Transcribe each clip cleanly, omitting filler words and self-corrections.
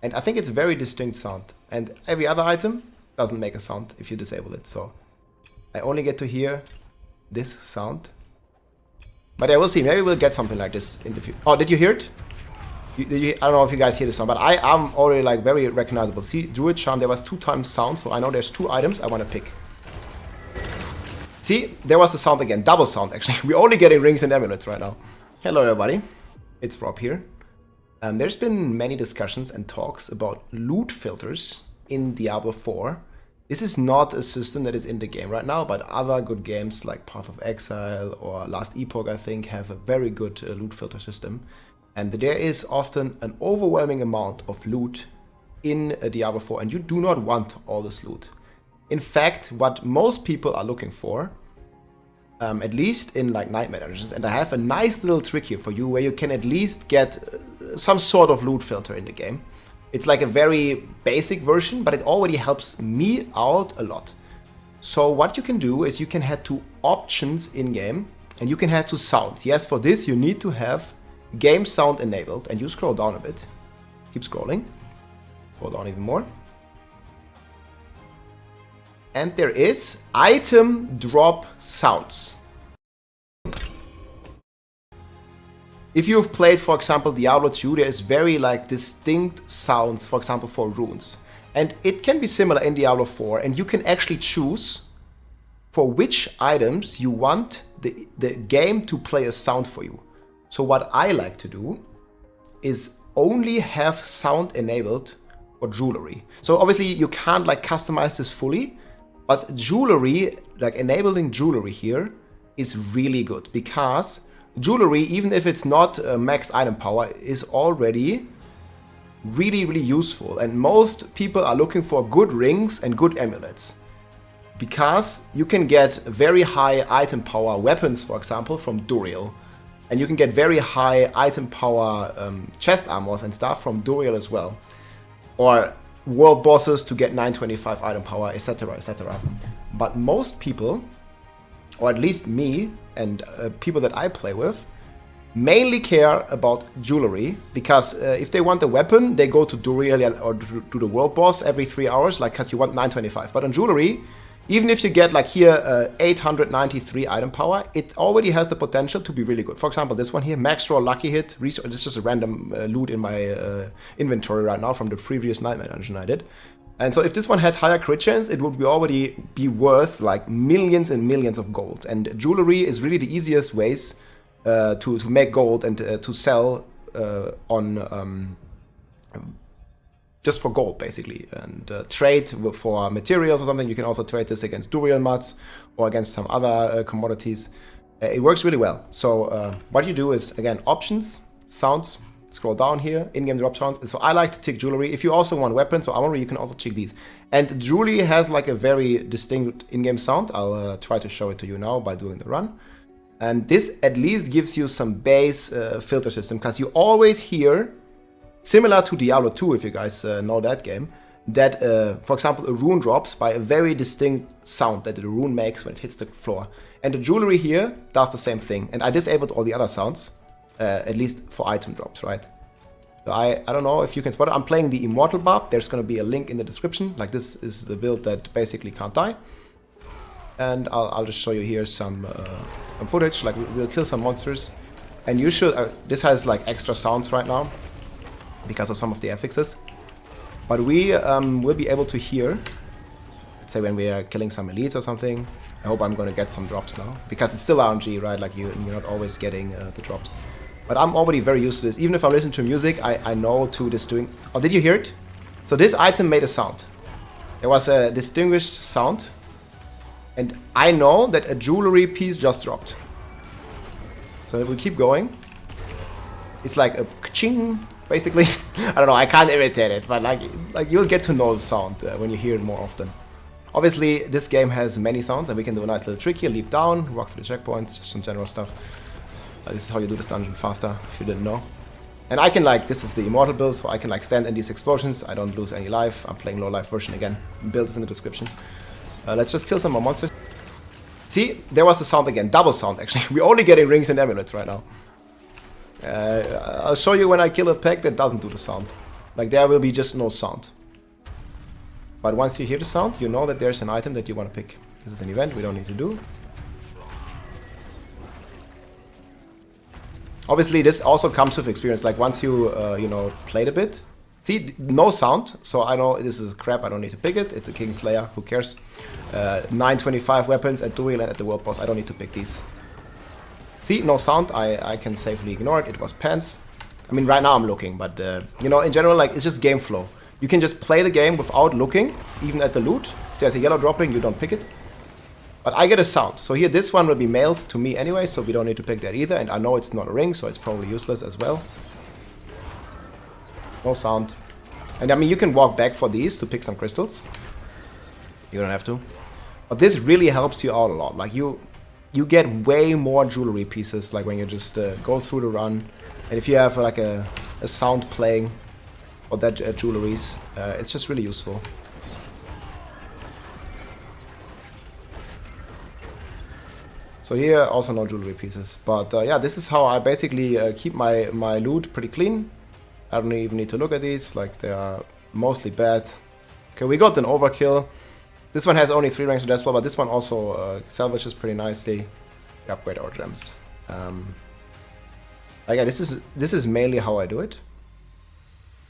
And I think it's a very distinct sound. And every other item doesn't make a sound if you disable it. So I only get to hear this sound. But I will see. Maybe we'll get something like this in the future. Oh, did you hear it? I don't know if you guys hear the sound, but I'm already like very recognizable. See, Druid Charm, there was 2 times sound, so I know there's 2 items I want to pick. See, there was the sound again. Double sound, actually. We're only getting rings and amulets right now. Hello, everybody. It's Rob here. There's been many discussions and talks about loot filters in Diablo 4. This is not a system that is in the game right now, but other good games like Path of Exile or Last Epoch, I think, have a very good loot filter system. And there is often an overwhelming amount of loot in Diablo 4, and you do not want all this loot. In fact, what most people are looking for, at least in like Nightmare Dungeons, and I have a nice little trick here for you where you can at least get some sort of loot filter in the game. It's like a very basic version, but it already helps me out a lot. So what you can do is you can head to options in-game, and you can head to sound. Yes, for this you need to have game sound enabled, and you scroll down a bit. Keep scrolling. Scroll down even more. And there is item drop sounds. If you've played, for example, Diablo 2, there is very like distinct sounds, for example, for runes. And it can be similar in Diablo 4, and you can actually choose for which items you want the game to play a sound for you. So what I like to do is only have sound enabled for jewelry. So obviously you can't like customize this fully, but jewelry, like enabling jewelry here is really good because jewelry, even if it's not max item power, is already really useful. And most people are looking for good rings and good amulets because you can get very high item power weapons, for example, from Duriel. And you can get very high item power chest armors and stuff from Duriel as well. Or world bosses to get 925 item power, etc, etc. But most people, or at least me and people that I play with, mainly care about jewelry. Because if they want a weapon, they go to Duriel or to the world boss every 3 hours, like because you want 925. But on jewelry, even if you get like here 893 item power, it already has the potential to be really good. For example, this one here, max roll lucky hit. This is just a random loot in my inventory right now from the previous Nightmare Dungeon I did. And so if this one had higher crit chance, it would already be worth like millions and millions of gold. And jewelry is really the easiest ways to make gold and to sell on just for gold, basically, and trade for materials or something. You can also trade this against Duriel mods or against some other commodities. It works really well. So what you do is, again, options, sounds, scroll down here, in-game drop sounds. And so I like to tick jewelry. If you also want weapons or armor, you can also tick these. And jewelry has like a very distinct in-game sound. I'll try to show it to you now by doing the run. And this at least gives you some base filter system, because you always hear, similar to Diablo 2, if you guys know that game, that, for example, a rune drops by a very distinct sound that the rune makes when it hits the floor. And the jewelry here does the same thing. And I disabled all the other sounds, at least for item drops, right? So I don't know if you can spot it. I'm playing the Immortal Barb. There's going to be a link in the description. Like, this is the build that basically can't die. And I'll just show you here some footage. Like, we'll kill some monsters. And you should... this has, like, extra sounds right now, because of some of the affixes. But we will be able to hear, let's say when we are killing some elites or something. I hope I'm going to get some drops now, because it's still RNG, right? Like you're not always getting the drops. But I'm already very used to this. Even if I'm listening to music, I know to this doing... Oh, did you hear it? So this item made a sound. There was a distinguished sound. And I know that a jewelry piece just dropped. So if we keep going, it's like a ka-ching. Basically, I don't know, I can't imitate it, but like you'll get to know the sound when you hear it more often. Obviously, this game has many sounds, and we can do a nice little trick here. Leap down, walk through the checkpoints, just some general stuff. This is how you do this dungeon faster, if you didn't know. And I can like, this is the Immortal build, so I can like stand in these explosions. I don't lose any life. I'm playing low life version again. Build is in the description. Let's just kill some more monsters. See, there was the sound again. Double sound, actually. We're only getting rings and amulets right now. I'll show you when I kill a pack that doesn't do the sound. Like there will be just no sound. But once you hear the sound, you know that there's an item that you want to pick. This is an event we don't need to do. Obviously, this also comes with experience. Like once you, you know, played a bit. See, no sound, so I know this is crap, I don't need to pick it. It's a Kingslayer, who cares? 925 weapons at duel and at the world boss, I don't need to pick these. See, no sound, I can safely ignore it. It was pants. I mean, right now I'm looking, but, you know, in general, like, it's just game flow. You can just play the game without looking, even at the loot. If there's a yellow dropping, you don't pick it. But I get a sound. So here, this one will be mailed to me anyway, so we don't need to pick that either. And I know it's not a ring, so it's probably useless as well. No sound. And I mean, you can walk back for these to pick some crystals. You don't have to. But this really helps you out a lot. Like, you get way more jewelry pieces, like when you just go through the run. And if you have like a sound playing for that jewelries, it's just really useful. So here, also no jewelry pieces. But yeah, this is how I basically keep my loot pretty clean. I don't even need to look at these, like they are mostly bad. Okay, we got an overkill. This one has only 3 ranks to death flow, but this one also salvages pretty nicely. We upgrade our gems. Again, this is mainly how I do it.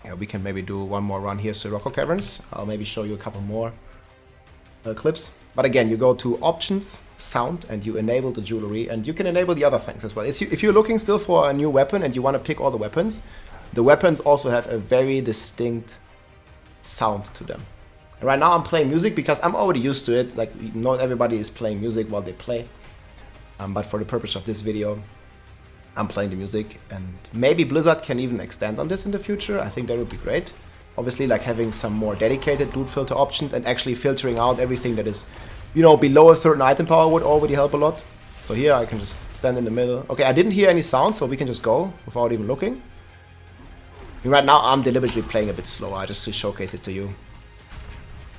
Yeah, we can maybe do one more run here, Sirocco Caverns. I'll maybe show you a couple more clips. But again, you go to options, sound, and you enable the jewelry, and you can enable the other things as well. If you're looking still for a new weapon and you want to pick all the weapons also have a very distinct sound to them. And right now I'm playing music because I'm already used to it. Like, not everybody is playing music while they play. But for the purpose of this video, I'm playing the music. And maybe Blizzard can even extend on this in the future. I think that would be great. Obviously, like having some more dedicated loot filter options and actually filtering out everything that is, you know, below a certain item power would already help a lot. So here I can just stand in the middle. Okay, I didn't hear any sound, so we can just go without even looking. Right now I'm deliberately playing a bit slower just to showcase it to you.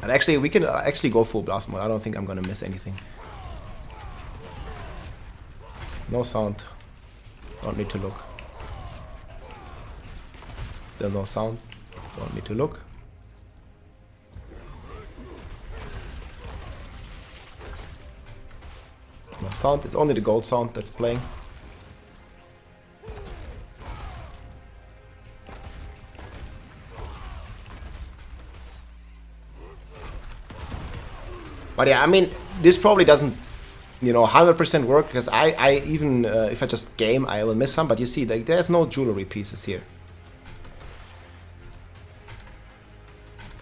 And actually we can actually go full blast mode. I don't think I'm gonna miss anything. No sound. Don't need to look. Still no sound. Don't need to look. No sound. It's only the gold sound that's playing. But yeah, I mean, this probably doesn't, you know, 100% work, because I even, if I just game, I will miss some, but you see, like, there's no jewelry pieces here.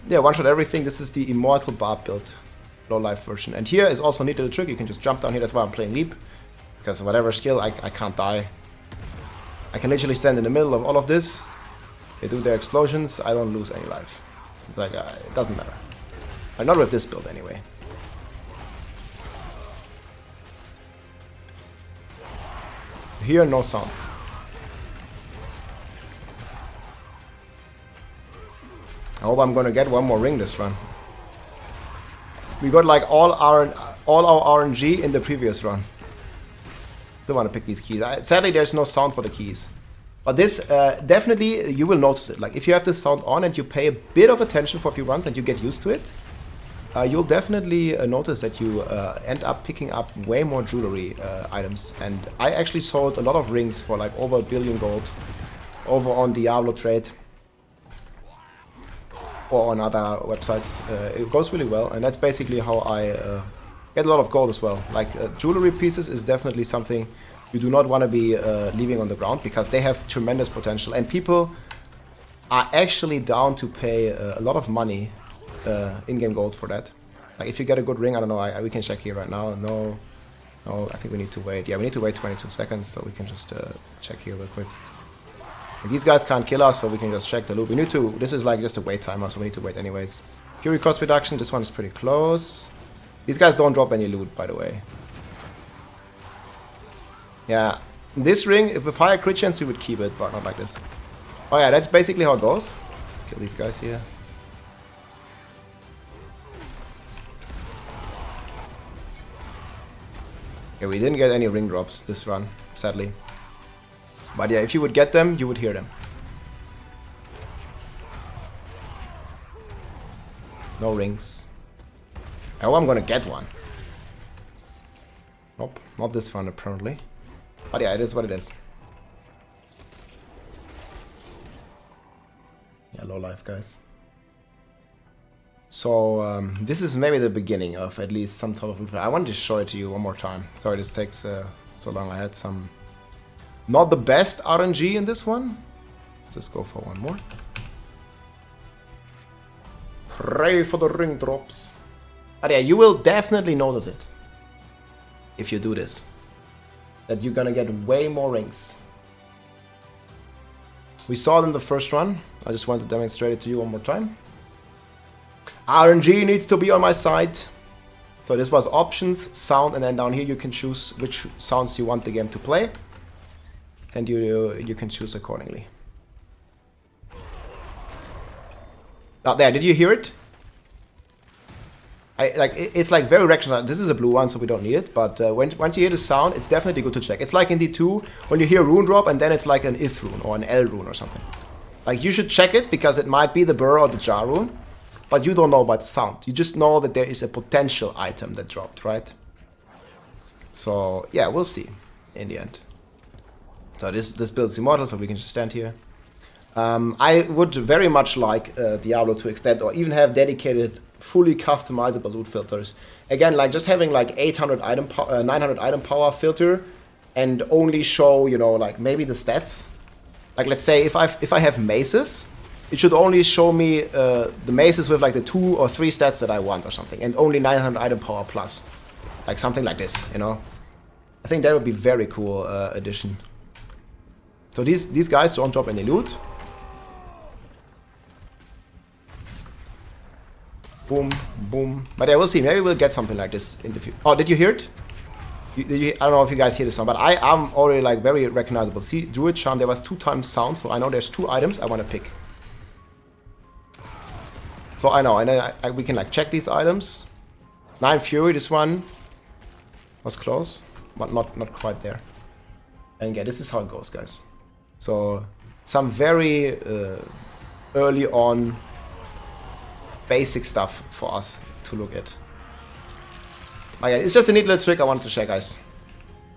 Yeah, one-shot everything. This is the Immortal Barb build, low-life version. And here is also neat little trick, you can just jump down here, that's why I'm playing Leap. Because whatever skill, I can't die. I can literally stand in the middle of all of this. They do their explosions, I don't lose any life. It's like, it doesn't matter. Not with this build anyway. Here, no sounds. I hope I'm gonna get one more ring this run. We got like all our RNG in the previous run. Don't want to pick these keys. Sadly, there's no sound for the keys. But this, definitely, you will notice it. Like, if you have this sound on and you pay a bit of attention for a few runs and you get used to it, you'll definitely notice that you end up picking up way more jewelry items. And I actually sold a lot of rings for like over 1 billion gold over on Diablo trade or on other websites. It goes really well, and that's basically how I get a lot of gold as well. Like, jewelry pieces is definitely something you do not want to be leaving on the ground, because they have tremendous potential, and people are actually down to pay a lot of money, in-game gold, for that. Like, if you get a good ring, I don't know, we can check here right now. No, I think we need to wait. Yeah, we need to wait 22 seconds, so we can just check here real quick. And these guys can't kill us, so we can just check the loot. We need to, this is like just a wait timer, so we need to wait anyways. Fury cost reduction, this one is pretty close. These guys don't drop any loot, by the way. Yeah, this ring, if with higher crit chance, we would keep it, but not like this. Oh yeah, that's basically how it goes. Let's kill these guys here. Yeah, we didn't get any ring drops this run, sadly. But yeah, if you would get them, you would hear them. No rings. Oh, I'm gonna get one. Nope, not this one apparently. But yeah, it is what it is. Yeah, low life, guys. So, this is maybe the beginning of at least some type of loot. I wanted to show it to you one more time. Sorry this takes so long. I had some... Not the best RNG in this one. Just go for one more. Pray for the ring drops. But yeah, you will definitely notice it. If you do this. That you're gonna get way more rings. We saw it in the first run. I just want to demonstrate it to you one more time. RNG needs to be on my side. So this was options, sound, and then down here you can choose which sounds you want the game to play. And you can choose accordingly. Now there, did you hear it? It's like very recognizable. This is a blue one, so we don't need it. But once you hear the sound, it's definitely good to check. It's like in D2 when you hear rune drop and then it's like an ith rune or an L rune or something. Like you should check it because it might be the burr or the jar rune, but you don't know about the sound. You just know that there is a potential item that dropped, right? So yeah, we'll see in the end. So this builds immortal, so we can just stand here. I would very much like Diablo to extend or even have dedicated, fully customizable loot filters. Again, like just having like 900 item power filter and only show, you know, like maybe the stats. Like let's say if I have maces, it should only show me the maces with like the 2 or 3 stats that I want or something, and only 900 item power plus, like something like this, you know. I think that would be very cool addition. So these guys don't drop any loot. Boom, boom. But yeah, we'll see. Maybe we'll get something like this in the future. Oh, did you hear it? I don't know if you guys hear the sound, but I'm already like very recognizable. See, Druid Charm, there was 2 times sound, so I know there's 2 items I want to pick. So I know, and then we can like check these items. 9 Fury, this one was close, but not quite there. And yeah, this is how it goes, guys. So some very early on basic stuff for us to look at. But yeah, it's just a neat little trick I wanted to share, guys.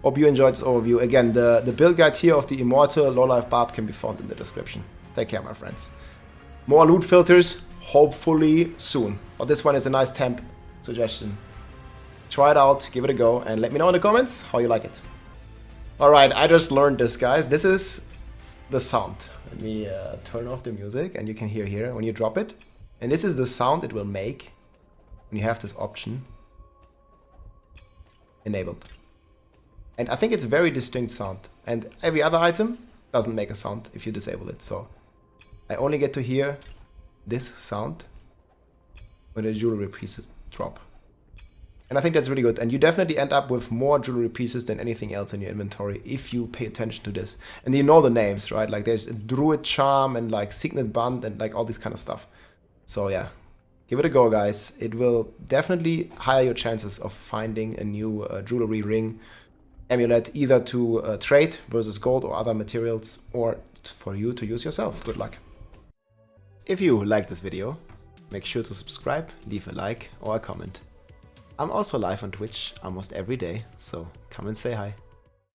Hope you enjoyed this overview. Again, the build guide here of the Immortal Lowlife Barb can be found in the description. Take care, my friends. More loot filters, hopefully soon. But this one is a nice temp suggestion. Try it out, give it a go, and let me know in the comments how you like it. Alright, I just learned this, guys. This is the sound. Let me turn off the music, and you can hear here when you drop it. And this is the sound it will make when you have this option enabled. And I think it's a very distinct sound. And every other item doesn't make a sound if you disable it. So I only get to hear this sound when the jewelry pieces drop. And I think that's really good. And you definitely end up with more jewelry pieces than anything else in your inventory if you pay attention to this. And you know the names, right? Like there's a Druid Charm and like Signet Band and like all this kind of stuff. So yeah, give it a go, guys. It will definitely higher your chances of finding a new jewelry ring amulet, either to trade versus gold or other materials, or for you to use yourself. Good luck. If you like this video, make sure to subscribe, leave a like or a comment. I'm also live on Twitch almost every day, so come and say hi.